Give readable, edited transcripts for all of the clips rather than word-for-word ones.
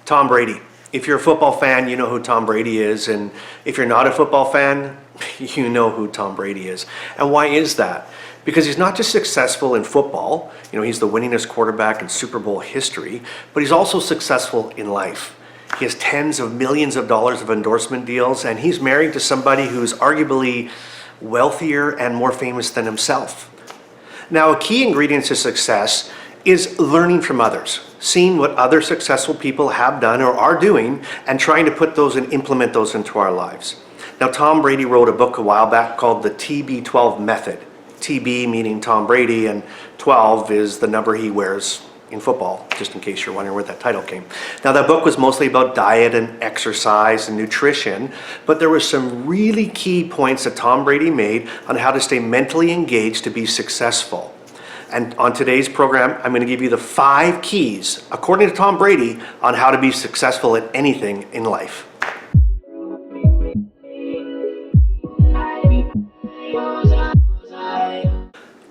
Tom Brady. If you're a football fan, you know who Tom Brady is, and if you're not a football fan, you know who Tom Brady is. And why is that? Because he's not just successful in football, he's the winningest quarterback in Super Bowl history, but he's also successful in life. He has tens of millions of dollars of endorsement deals, and he's married to somebody who's arguably wealthier and more famous than himself. Now, a key ingredient to success is learning from others, seeing what other successful people have done or are doing, and trying to put those and implement those into our lives. Now, Tom Brady wrote a book a while back called the TB12 Method. TB meaning Tom Brady, and 12 is the number he wears in football, just in case you're wondering where that title came. Now, that book was mostly about diet and exercise and nutrition, but there were some really key points that Tom Brady made on how to stay mentally engaged to be successful. And on today's program, I'm going to give you the 5 keys, according to Tom Brady, on how to be successful at anything in life.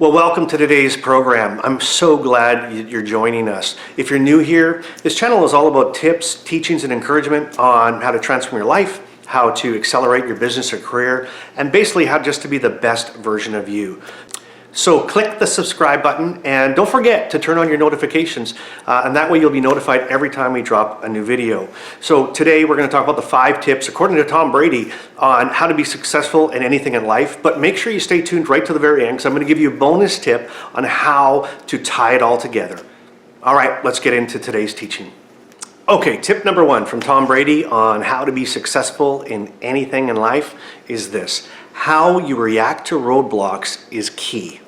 Well, welcome to today's program. I'm so glad you're joining us. If you're new here, this channel is all about tips, teachings, and encouragement on how to transform your life, how to accelerate your business or career, and basically how just to be the best version of you. So click the subscribe button and don't forget to turn on your notifications, and that way you'll be notified every time we drop a new video. So today we're going to talk about the 5 tips, according to Tom Brady, on how to be successful in anything in life. But make sure you stay tuned right to the very end, because I'm going to give you a bonus tip on how to tie it all together. All right, let's get into today's teaching. Okay, tip number 1 from Tom Brady on how to be successful in anything in life is this: how you react to roadblocks is key.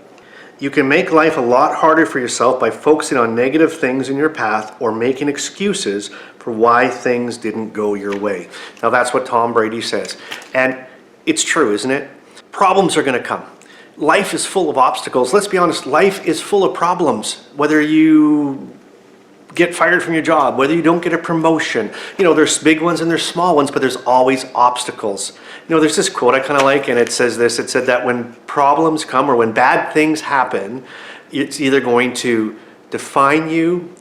You can make life a lot harder for yourself by focusing on negative things in your path or making excuses for why things didn't go your way. Now, that's what Tom Brady says. And it's true, isn't it? Problems are going to come. Life is full of obstacles. Let's be honest, life is full of problems. Whether you get fired from your job, whether you don't get a promotion, there's big ones and there's small ones, but there's always obstacles. There's this quote I kind of like, and it says this: it said that when problems come or when bad things happen, it's either going to define you,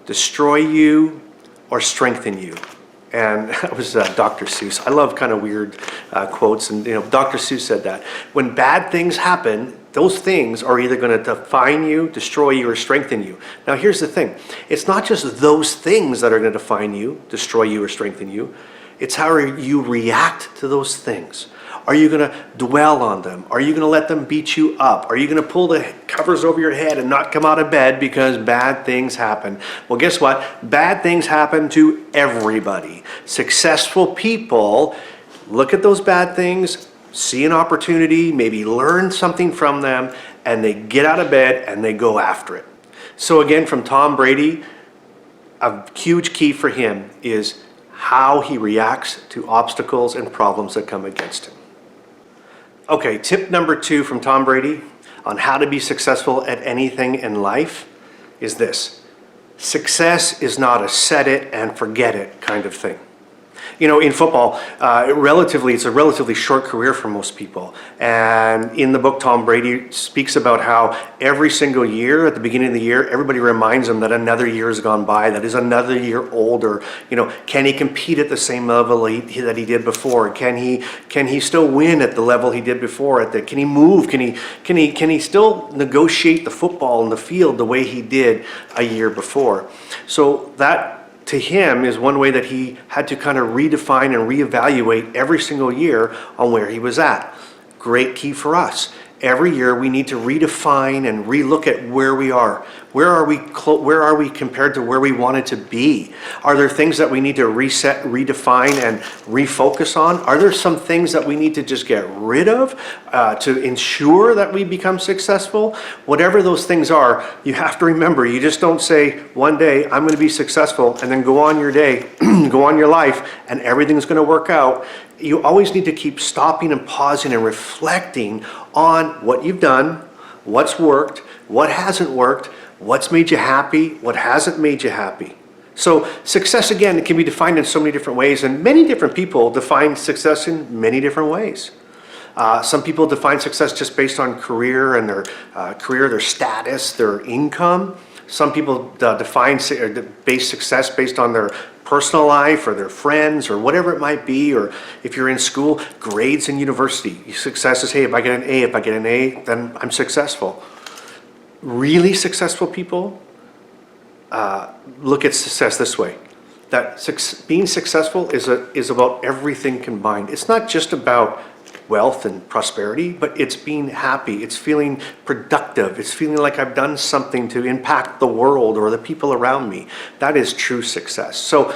destroy you, or strengthen you. And that was Dr. Seuss. I love kind of weird quotes, and Dr. Seuss said that when bad things happen, those things are either going to define you, destroy you, or strengthen you. Now, here's the thing. It's not just those things that are going to define you, destroy you, or strengthen you. It's how you react to those things. Are you going to dwell on them? Are you going to let them beat you up? Are you going to pull the covers over your head and not come out of bed because bad things happen? Well, guess what? Bad things happen to everybody. Successful people look at those bad things, see an opportunity, maybe learn something from them, and they get out of bed and they go after it. So again, from Tom Brady, a huge key for him is how he reacts to obstacles and problems that come against him. Okay, tip number 2 from Tom Brady on how to be successful at anything in life is this: success is not a set it and forget it kind of thing. In football, it's a relatively short career for most people. And in the book, Tom Brady speaks about how every single year, at the beginning of the year, everybody reminds him that another year has gone by, that is another year older. Can he compete at the same level that he did before? Can he still win at the level he did before? Can he move? Can he still negotiate the football in the field the way he did a year before? So that, to him, is one way that he had to kind of redefine and reevaluate every single year on where he was at. Great key for us. Every year we need to redefine and relook at where we are. Where are we compared to where we wanted to be? Are there things that we need to reset, redefine, and refocus on? Are there some things that we need to just get rid of to ensure that we become successful? Whatever those things are, you have to remember, you just don't say one day, I'm going to be successful, and then go on your day, go on your life, and everything's going to work out. You always need to keep stopping and pausing and reflecting on what you've done, what's worked, what hasn't worked, what's made you happy, what hasn't made you happy. So success, again, it can be defined in so many different ways, and many different people define success in many different ways. Some people define success just based on career and their status, their income. Some people define base success based on their personal life or their friends or whatever it might be, or if you're in school, grades in university. Success is, hey, if I get an A, then I'm successful. Really successful people look at success this way. That being successful is about everything combined. It's not just about wealth and prosperity, but it's being happy. It's feeling productive. It's feeling like I've done something to impact the world or the people around me. That is true success. So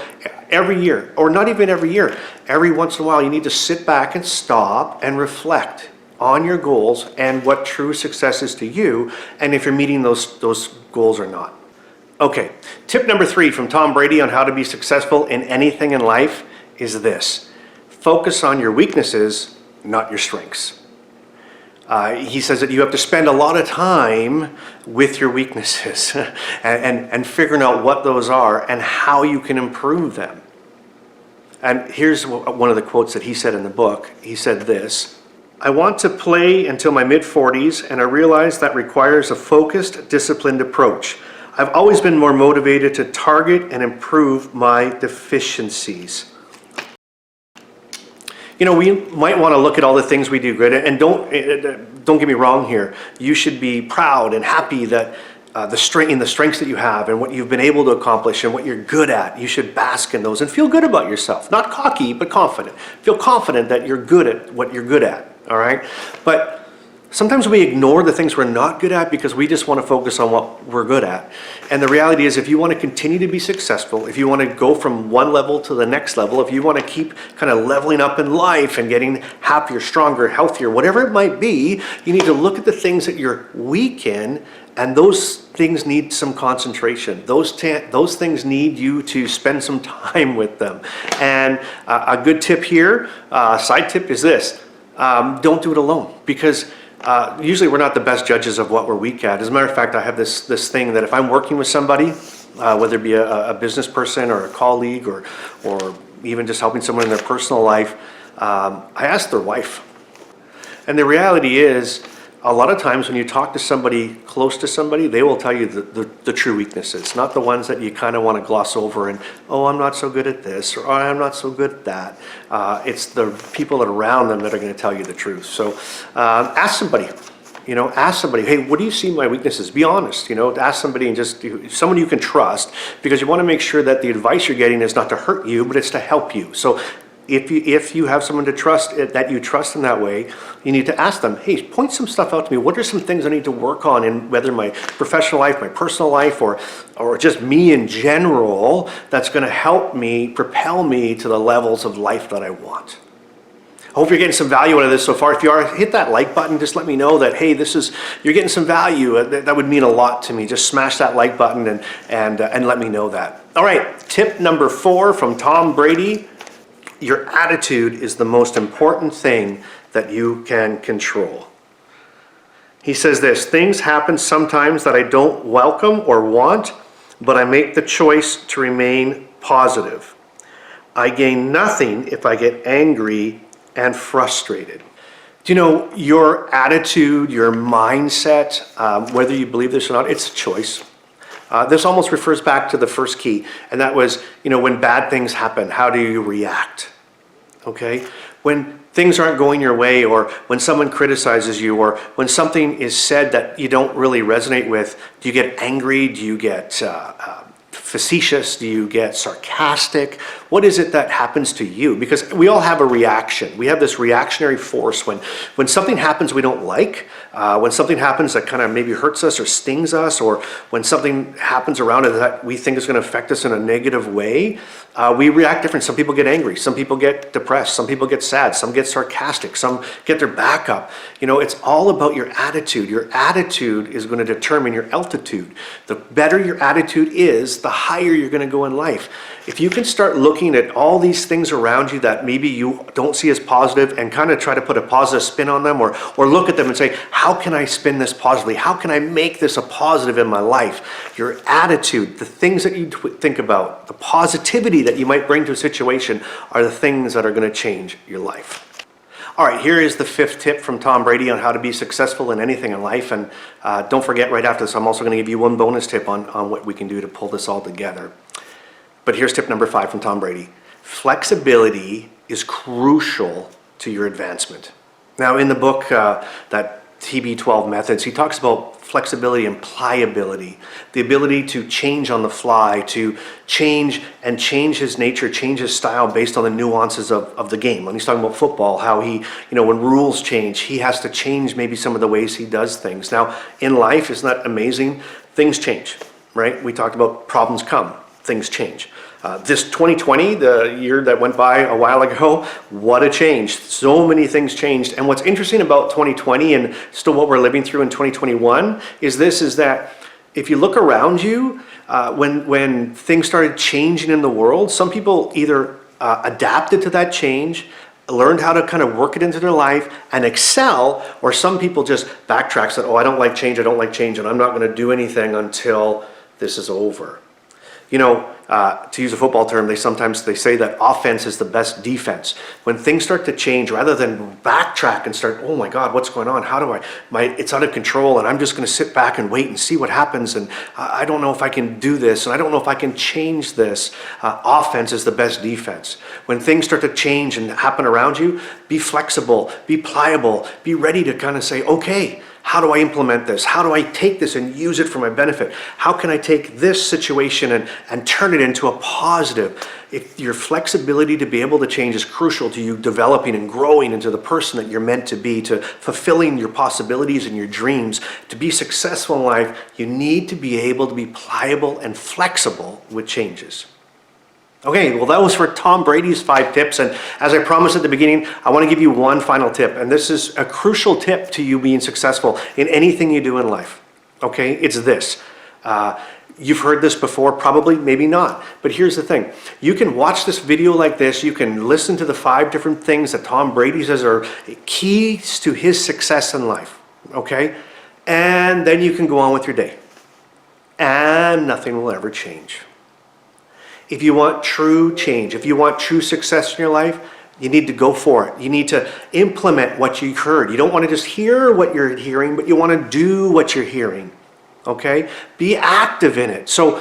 every year, or not even every year, every once in a while, you need to sit back and stop and reflect on your goals and what true success is to you, and if you're meeting those goals or not. Okay, tip number 3 from Tom Brady on how to be successful in anything in life is this: focus on your weaknesses, not your strengths. He says that you have to spend a lot of time with your weaknesses and figuring out what those are and how you can improve them. And here's one of the quotes that he said in the book. He said this: I want to play until my mid-40s, and I realize that requires a focused, disciplined approach. I've always been more motivated to target and improve my deficiencies. You know, we might want to look at all the things we do good, and don't get me wrong here. You should be proud and happy that the strengths that you have and what you've been able to accomplish and what you're good at. You should bask in those and feel good about yourself. Not cocky, but confident. Feel confident that you're good at what you're good at, all right? But sometimes we ignore the things we're not good at because we just want to focus on what we're good at. And the reality is, if you want to continue to be successful, if you want to go from one level to the next level, if you want to keep kind of leveling up in life and getting happier, stronger, healthier, whatever it might be, you need to look at the things that you're weak in, and those things need some concentration. Those things need you to spend some time with them. And a good tip here, side tip is this: don't do it alone, because usually we're not the best judges of what we're weak at. As a matter of fact, I have this thing that if I'm working with somebody, whether it be a business person or a colleague or even just helping someone in their personal life, I ask their wife. And the reality is, a lot of times when you talk to somebody close to somebody, they will tell you the true weaknesses, not the ones that you kind of want to gloss over and, oh, I'm not so good at this, or oh, I'm not so good at that. It's the people that are around them that are going to tell you the truth. So ask somebody, hey, what do you see my weaknesses? Be honest, ask somebody, and just someone you can trust, because you want to make sure that the advice you're getting is not to hurt you, but it's to help you. So if you have someone to trust, that you trust in that way, you need to ask them, hey, point some stuff out to me. What are some things I need to work on in whether my professional life, my personal life, or just me in general, that's going to help me, propel me to the levels of life that I want. I hope you're getting some value out of this so far. If you are, hit that like button. Just let me know that, hey, you're getting some value. That would mean a lot to me. Just smash that like button and let me know that. All right, tip number 4 from Tom Brady: your attitude is the most important thing that you can control. He says this: things happen sometimes that I don't welcome or want, but I make the choice to remain positive. I gain nothing if I get angry and frustrated. Do you know, your attitude, your mindset, whether you believe this or not, it's a choice. This almost refers back to the first key, and that was, when bad things happen, how do you react? Okay? When things aren't going your way, or when someone criticizes you, or when something is said that you don't really resonate with, do you get angry? Do you get facetious? Do you get sarcastic? What is it that happens to you? Because we all have a reaction. We have this reactionary force when something happens we don't like, when something happens that kind of maybe hurts us or stings us, or when something happens around us that we think is going to affect us in a negative way, we react different. Some people get angry. Some people get depressed. Some people get sad. Some get sarcastic. Some get their back up. It's all about your attitude. Your attitude is going to determine your altitude. The better your attitude is, the higher you're going to go in life. If you can start looking at all these things around you that maybe you don't see as positive, and kind of try to put a positive spin on them, or look at them and say, how can I spin this positively? How can I make this a positive in my life? Your attitude, the things that you think about, the positivity that you might bring to a situation, are the things that are going to change your life. All right, here is the 5th tip from Tom Brady on how to be successful in anything in life. And don't forget, right after this, I'm also going to give you one bonus tip on what we can do to pull this all together. But here's tip number 5 from Tom Brady. Flexibility is crucial to your advancement. Now, in the book, that TB12 Methods, he talks about flexibility and pliability, the ability to change on the fly, to change his nature, change his style based on the nuances of the game. When he's talking about football, how he, when rules change, he has to change maybe some of the ways he does things. Now, in life, isn't that amazing? Things change, right? We talked about problems come, things change. This 2020, the year that went by a while ago, what a change. So many things changed. And what's interesting about 2020 and still what we're living through in 2021 is that if you look around you, when things started changing in the world, some people either adapted to that change, learned how to kind of work it into their life and excel, or some people just backtrack, said, oh, I don't like change, and I'm not going to do anything until this is over. To use a football term, they say that offense is the best defense. When things start to change, rather than backtrack and start, oh my God, what's going on? How do it's out of control, and I'm just going to sit back and wait and see what happens, and I don't know if I can do this, and I don't know if I can change this. Offense is the best defense. When things start to change and happen around you, be flexible, be pliable, be ready to kind of say, okay, how do I implement this? How do I take this and use it for my benefit? How can I take this situation and turn it into a positive? If your flexibility to be able to change is crucial to you developing and growing into the person that you're meant to be, to fulfilling your possibilities and your dreams, to be successful in life, you need to be able to be pliable and flexible with changes. Okay, well, that was for Tom Brady's 5 tips, and as I promised at the beginning, I want to give you one final tip, and this is a crucial tip to you being successful in anything you do in life. Okay, it's this. You've heard this before, probably, maybe not, but here's the thing. You can watch this video like this, you can listen to the 5 different things that Tom Brady says are keys to his success in life, okay? And then you can go on with your day, and nothing will ever change. If you want true change, if you want true success in your life, you need to go for it. You need to implement what you heard. You don't want to just hear what you're hearing, but you want to do what you're hearing, okay? Be active in it. So,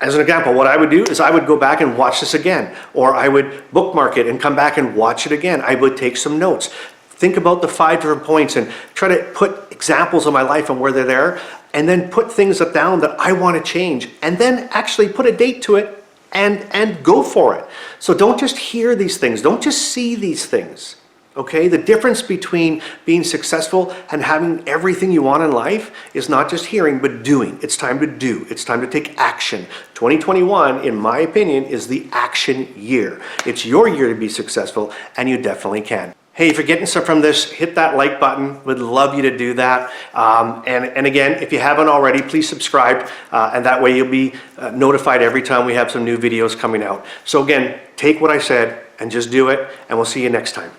as an example, what I would do is I would go back and watch this again, or I would bookmark it and come back and watch it again. I would take some notes. Think about the 5 different points and try to put examples of my life and where they're there, and then put things down that I want to change, and then actually put a date to it and go for it. So don't just hear these things. Don't just see these things. Okay? The difference between being successful and having everything you want in life is not just hearing, but doing. It's time to do. It's time to take action. 2021, in my opinion, is the action year. It's your year to be successful, and you definitely can. Hey, if you're getting stuff from this, hit that like button. Would love you to do that. And again, if you haven't already, please subscribe, and that way you'll be notified every time we have some new videos coming out. So again, take what I said and just do it, and we'll see you next time.